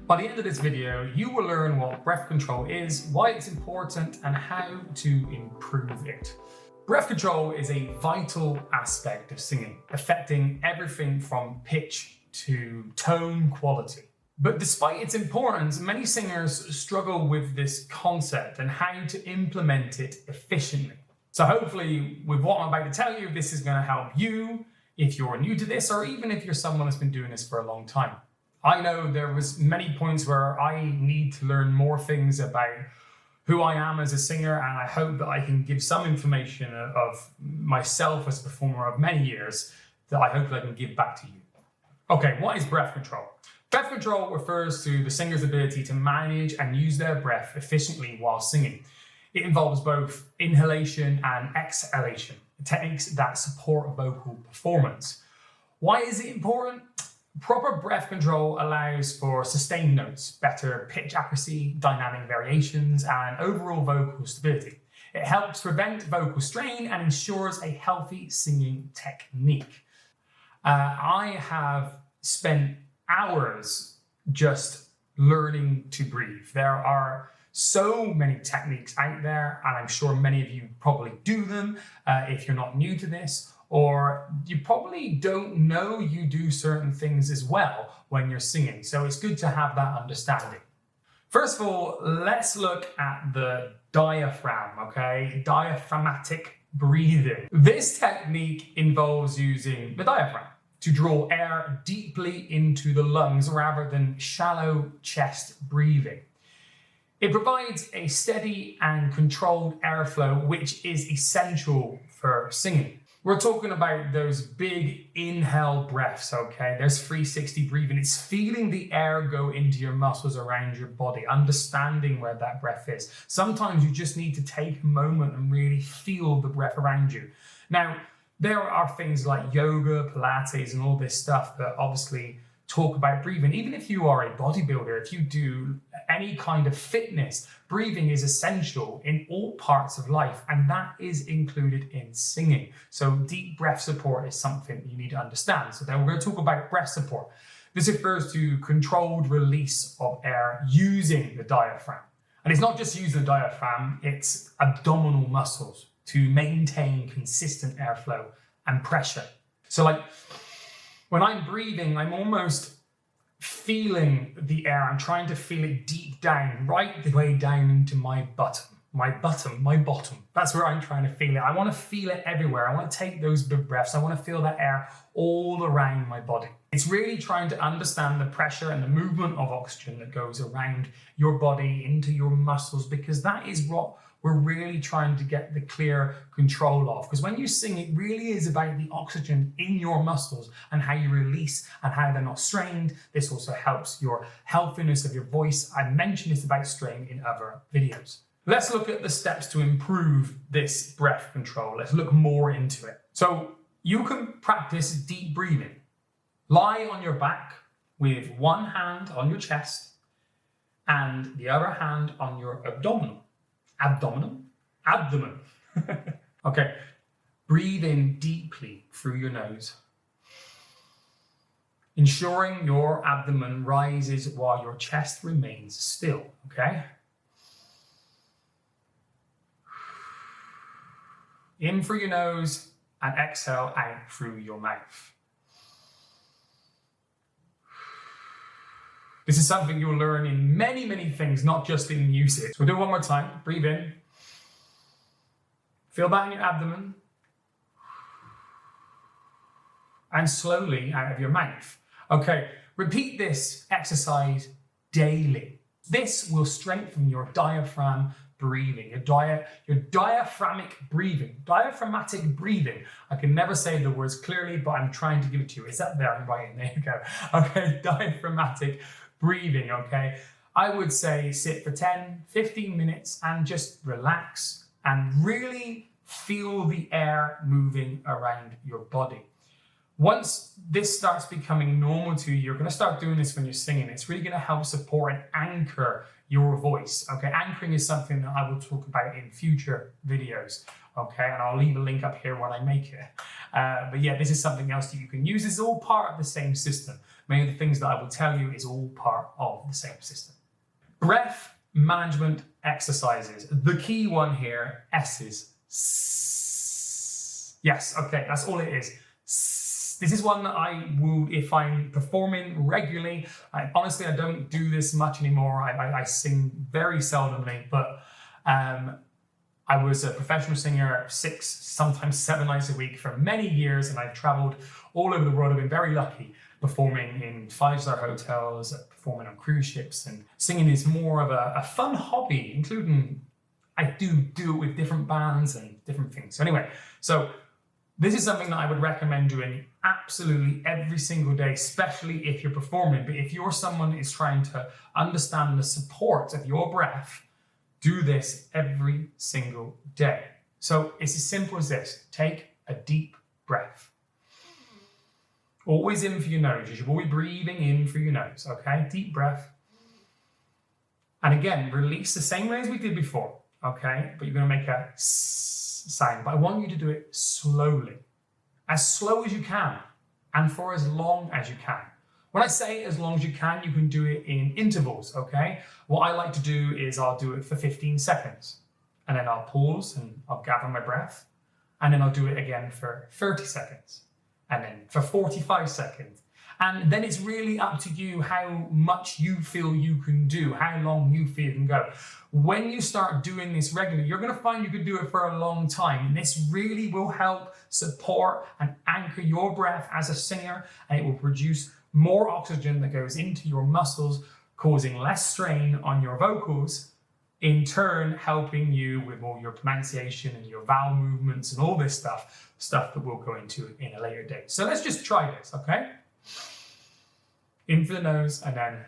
By the end of this video, you will learn what breath control is, why it's important, and how to improve it. Breath control is a vital aspect of singing, affecting everything from pitch to tone quality. But despite its importance, many singers struggle with this concept and how to implement it efficiently. So hopefully, with what I'm about to tell you, this is going to help you if you're new to this, or even if you're someone that's been doing this for a long time. I know there was many points where I need to learn more things about who I am as a singer, and I hope that I can give some information of myself as a performer of many years that I hope that I can give back to you. Okay, what is breath control? Breath control refers to the singer's ability to manage and use their breath efficiently while singing. It involves both inhalation and exhalation, techniques that support vocal performance. Why is it important? Proper breath control allows for sustained notes, better pitch accuracy, dynamic variations, and overall vocal stability. It helps prevent vocal strain and ensures a healthy singing technique. I have spent hours just learning to breathe. There are so many techniques out there, and I'm sure many of you probably do them if you're not new to this, or you probably don't know you do certain things as well when you're singing. So it's good to have that understanding. First of all, let's look at the diaphragm, okay? Diaphragmatic breathing. This technique involves using the diaphragm to draw air deeply into the lungs rather than shallow chest breathing. It provides a steady and controlled airflow, which is essential for singing. We're talking about those big inhale breaths, okay? There's 360 breathing. It's feeling the air go into your muscles around your body, understanding where that breath is. Sometimes you just need to take a moment and really feel the breath around you. Now, there are things like yoga, Pilates, and all this stuff that obviously talk about breathing. Even if you are a bodybuilder, if you do any kind of fitness, breathing is essential in all parts of life, and that is included in singing. So deep breath support is something you need to understand. So then we're going to talk about breath support. This refers to controlled release of air using the diaphragm. And it's not just using the diaphragm, it's abdominal muscles to maintain consistent airflow and pressure. So like when I'm breathing, I'm almost feeling the air. I'm trying to feel it deep down, right the way down into my bottom. That's where I'm trying to feel it. I want to feel it everywhere. I want to take those big breaths. I want to feel that air all around my body. It's really trying to understand the pressure and the movement of oxygen that goes around your body into your muscles, because that is what we're really trying to get the clear control of. Because when you sing, it really is about the oxygen in your muscles and how you release and how they're not strained. This also helps your healthiness of your voice. I mentioned this about strain in other videos. Let's look at the steps to improve this breath control. Let's look more into it. So you can practice deep breathing. Lie on your back with one hand on your chest and the other hand on your abdomen. Abdomen. Okay, breathe in deeply through your nose, ensuring your abdomen rises while your chest remains still, okay? In through your nose and exhale out through your mouth. This is something you'll learn in many, many things, not just in music. So we'll do it one more time. Breathe in. Feel that in your abdomen. And slowly out of your mouth. Okay, repeat this exercise daily. This will strengthen your diaphragm breathing, your diaphragmatic breathing. Diaphragmatic breathing. I can never say the words clearly, but I'm trying to give it to you. It's up there, I'm writing. There you go. Okay, diaphragmatic breathing, okay? I would say sit for 10, 15 minutes and just relax and really feel the air moving around your body. Once this starts becoming normal to you, you're going to start doing this when you're singing. It's really going to help support and anchor your voice. Okay, anchoring is something that I will talk about in future videos. Okay, and I'll leave a link up here when I make it. But yeah, this is something else that you can use. It's all part of the same system. many of the things that I will tell you is all part of the same system. Breath management exercises. The key one here, S's. Yes, okay, that's all it is. This is one that I will, if I'm performing regularly, honestly, I don't do this much anymore. I sing very seldomly, but I was a professional singer 6, sometimes 7 nights a week for many years, and I've traveled all over the world. I've been very lucky performing in 5-star hotels, performing on cruise ships, and singing is more of a fun hobby, including I do it with different bands and different things. So anyway, so this is something that I would recommend doing absolutely every single day, especially if you're performing. But if you're someone who is trying to understand the support of your breath, do this every single day. So it's as simple as this. Take a deep breath. Always in for your nose. You should always be breathing in through your nose, okay? Deep breath. And again, release the same way as we did before, okay? But you're going to make a sound, but I want you to do it slowly, as slow as you can, and for as long as you can. When I say as long as you can do it in intervals, okay? What I like to do is I'll do it for 15 seconds, and then I'll pause and I'll gather my breath, and then I'll do it again for 30 seconds, and then for 45 seconds. And then it's really up to you how much you feel you can do, how long you feel you can go. When you start doing this regularly, you're going to find you can do it for a long time. And this really will help support and anchor your breath as a singer, and it will produce more oxygen that goes into your muscles, causing less strain on your vocals, in turn helping you with all your pronunciation and your vowel movements and all this stuff that we'll go into in a later date. So let's just try this, okay? In through the nose, and then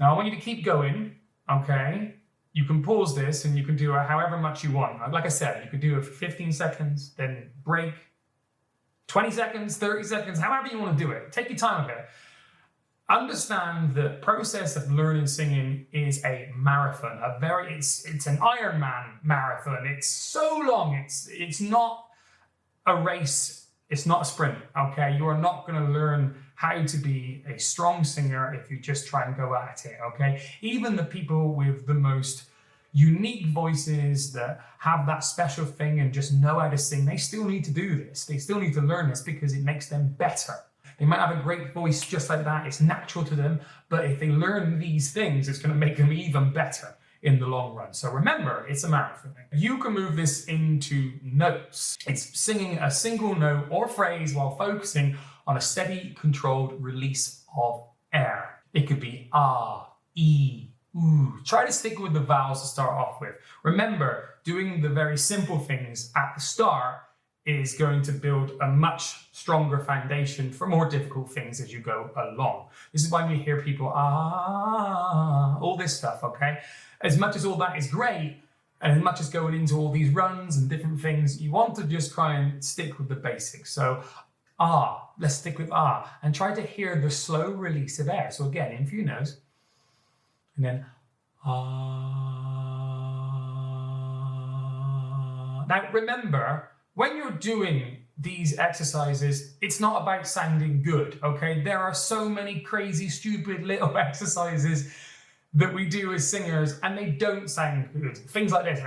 now I want you to keep going, okay? You can pause this and you can do it however much you want. Like I said, you could do it for 15 seconds, then break, 20 seconds, 30 seconds, however you want to do it. Take your time with it. Understand the process of learning singing is a marathon, it's an Ironman marathon. It's so long, it's not a race, it's not a sprint, okay? You are not going to learn how to be a strong singer if you just try and go at it, okay? Even the people with the most unique voices that have that special thing and just know how to sing, they still need to do this. They still need to learn this because it makes them better. They might have a great voice just like that, it's natural to them, but if they learn these things, it's going to make them even better in the long run. So remember, it's a marathon. You can move this into notes. It's singing a single note or phrase while focusing on a steady, controlled release of air. It could be ah, e, ooh. Try to stick with the vowels to start off with. Remember, doing the very simple things at the start is going to build a much stronger foundation for more difficult things as you go along. This is why we hear people, all this stuff, okay? As much as all that is great, and as much as going into all these runs and different things, you want to just try and stick with the basics. So, let's stick with and try to hear the slow release of air. So again, in through your nose, and then Now remember, when you're doing these exercises, it's not about sounding good, okay? There are so many crazy, stupid little exercises that we do as singers, and they don't sound good. Things like this.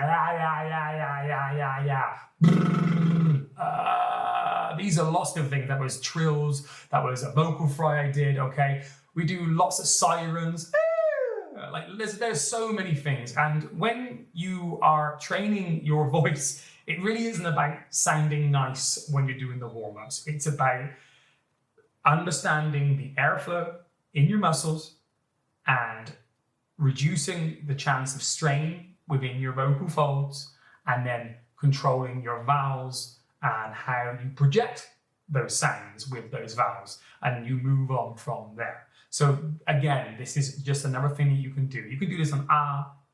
These are lots of things. That was trills. That was a vocal fry I did, okay? We do lots of sirens. Like there's so many things. And when you are training your voice, it really isn't about sounding nice when you're doing the warm-ups. It's about understanding the airflow in your muscles and reducing the chance of strain within your vocal folds, and then controlling your vowels and how you project those sounds with those vowels, and you move on from there. So again, this is just another thing that you can do. You can do this on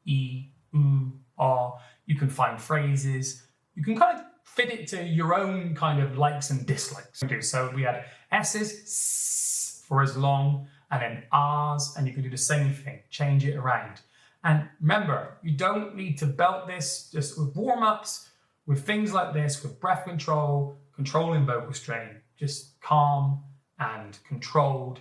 e, oo, ah. You can find phrases. You can kind of fit it to your own kind of likes and dislikes. So we had S's, s for as long, and then R's, and you can do the same thing, change it around. And remember, you don't need to belt this, just with warm-ups, with things like this, with breath control, controlling vocal strain, just calm and controlled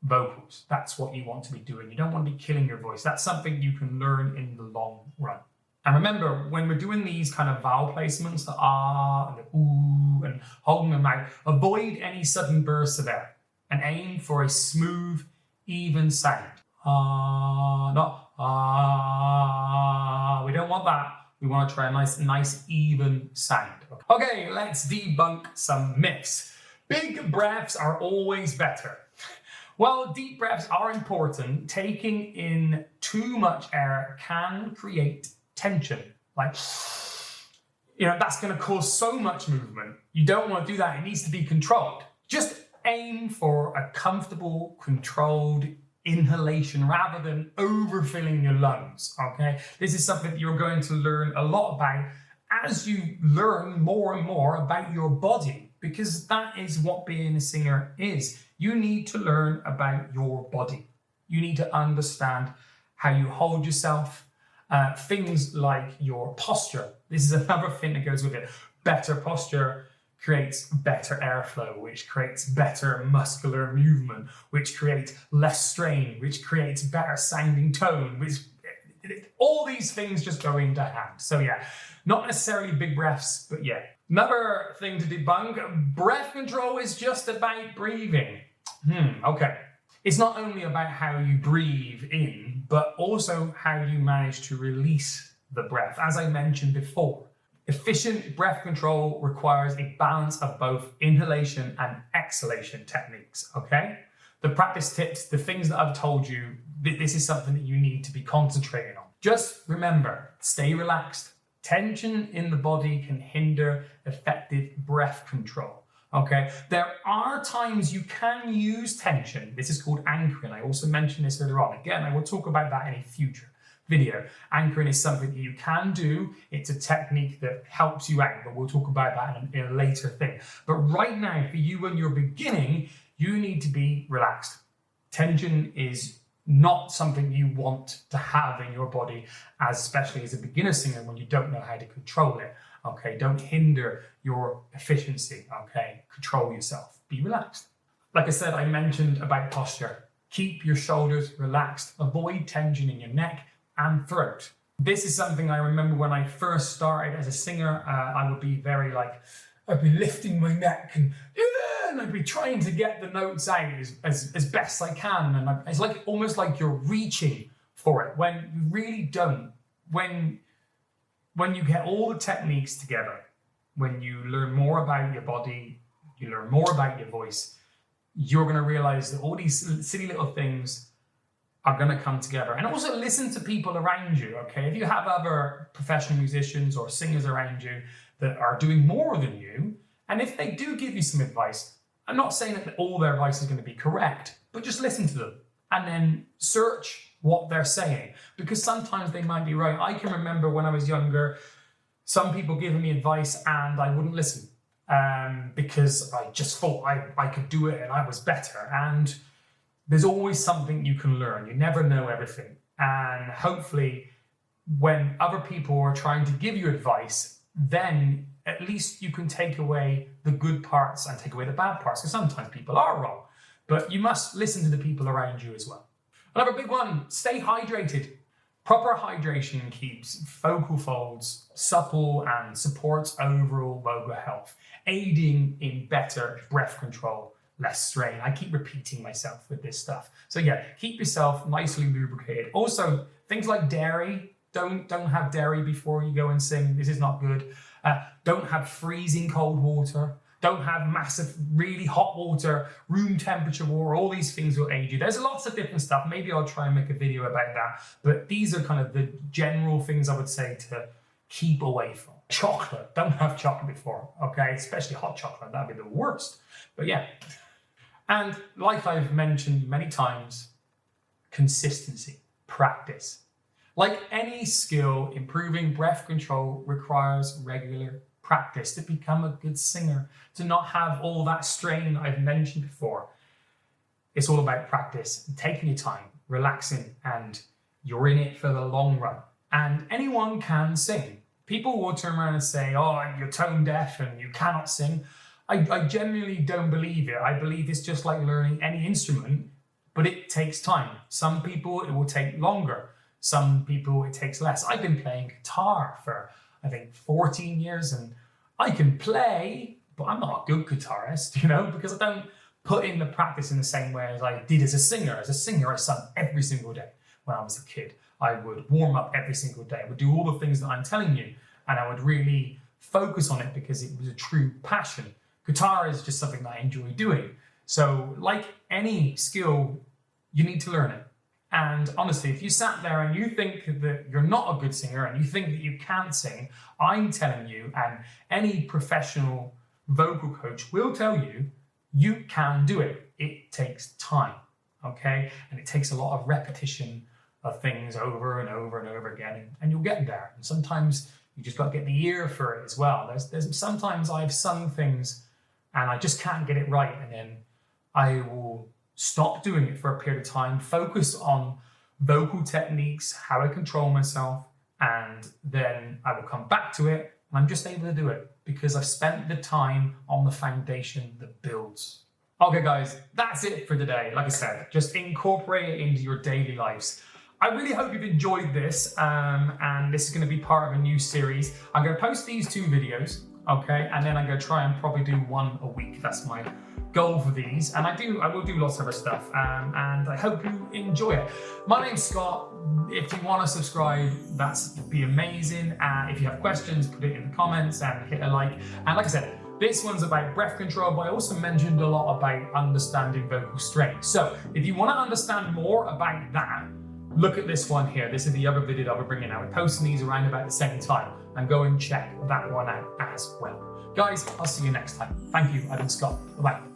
vocals. That's what you want to be doing. You don't want to be killing your voice. That's something you can learn in the long run. And remember, when we're doing these kind of vowel placements, the ah and the ooh, and holding them out, avoid any sudden bursts of air and aim for a smooth, even sound. Ah, not ah. We don't want that. We want to try a nice, even sound. Okay, let's debunk some myths. Big breaths are always better. Well, deep breaths are important. Taking in too much air can create tension. Like, that's going to cause so much movement. You don't want to do that. It needs to be controlled. Just aim for a comfortable, controlled inhalation rather than overfilling your lungs, okay? This is something that you're going to learn a lot about as you learn more and more about your body, because that is what being a singer is. You need to learn about your body. You need to understand how you hold yourself, things like your posture. This is another thing that goes with it. Better posture creates better airflow, which creates better muscular movement, which creates less strain, which creates better sounding tone, all these things just go into hand. So yeah, not necessarily big breaths, but yeah. Another thing to debunk, breath control is just about breathing. Okay. It's not only about how you breathe in, but also how you manage to release the breath. As I mentioned before, efficient breath control requires a balance of both inhalation and exhalation techniques, okay? The practice tips, the things that I've told you, this is something that you need to be concentrating on. Just remember, stay relaxed. Tension in the body can hinder effective breath control, okay? There are times you can use tension. This is called anchoring. I also mentioned this earlier on. Again, I will talk about that in a future video. Anchoring is something that you can do. It's a technique that helps you out, but we'll talk about that in a later thing. But right now, for you when you're beginning, you need to be relaxed. Tension is not something you want to have in your body, especially as a beginner singer when you don't know how to control it. Okay, don't hinder your efficiency. Okay, control yourself. Be relaxed. Like I said, I mentioned about posture. Keep your shoulders relaxed. Avoid tension in your neck and throat. This is something I remember when I first started as a singer. I would be very I'd be lifting my neck and I'd be trying to get the notes out as best I can. And it's almost like you're reaching for it when you really don't. When you get all the techniques together, when you learn more about your body, you learn more about your voice, you're going to realize that all these silly little things are going to come together. And also listen to people around you, okay? If you have other professional musicians or singers around you that are doing more than you, and if they do give you some advice, I'm not saying that all their advice is going to be correct, but just listen to them and then search what they're saying, because sometimes they might be right. I can remember when I was younger, some people giving me advice and I wouldn't listen because I just thought I could do it and I was better. And there's always something you can learn. You never know everything. And hopefully when other people are trying to give you advice, then at least you can take away the good parts and take away the bad parts, because sometimes people are wrong. But you must listen to the people around you as well. Another big one, stay hydrated. Proper hydration keeps vocal folds supple and supports overall vocal health, aiding in better breath control, less strain. I keep repeating myself with this stuff. So yeah, keep yourself nicely lubricated. Also, things like dairy, don't have dairy before you go and sing. This is not good. Don't have freezing cold water. Don't have massive, really hot water, room temperature water. All these things will aid you. There's lots of different stuff. Maybe I'll try and make a video about that. But these are kind of the general things I would say to keep away from. Chocolate. Don't have chocolate before, okay? Especially hot chocolate. That'd be the worst. But yeah. And like I've mentioned many times, consistency, practice. Like any skill, improving breath control requires regular practice to become a good singer, to not have all that strain I've mentioned before. It's all about practice, taking your time, relaxing, and you're in it for the long run. And anyone can sing. People will turn around and say, oh, you're tone deaf and you cannot sing. I genuinely don't believe it. I believe it's just like learning any instrument, but it takes time. Some people, it will take longer. Some people, it takes less. I've been playing guitar for, I think, 14 years, and I can play, but I'm not a good guitarist, because I don't put in the practice in the same way as I did as a singer. As a singer, I sung every single day when I was a kid. I would warm up every single day. I would do all the things that I'm telling you, and I would really focus on it because it was a true passion. Guitar is just something that I enjoy doing. So like any skill, you need to learn it. And honestly, if you sat there and you think that you're not a good singer and you think that you can't sing, I'm telling you, and any professional vocal coach will tell you, you can do it. It takes time, okay? And it takes a lot of repetition of things over and over and over again, and you'll get there. And sometimes you just got to get the ear for it as well. There's sometimes I've sung things and I just can't get it right, and then I will stop doing it for a period of time, focus on vocal techniques, how I control myself, and then I will come back to it, and I'm just able to do it because I've spent the time on the foundation that builds. Okay guys, that's it for today. Like I said, just incorporate it into your daily lives. I really hope you've enjoyed this, and this is going to be part of a new series. I'm going to post these 2 videos, okay, and then I'm going to try and probably do 1 a week. That's my goal for these, and I will do lots of other stuff, and I hope you enjoy it. My name's Scott. If you want to subscribe, that's be amazing. If you have questions, put it in the comments and hit a like. And like I said, this one's about breath control, but I also mentioned a lot about understanding vocal strength. So if you want to understand more about that, look at this one here. This is the other video that I'll be bringing out. We're posting these around about the same time, and go and check that one out as well. Guys, I'll see you next time. Thank you. I've been Scott. Bye-bye.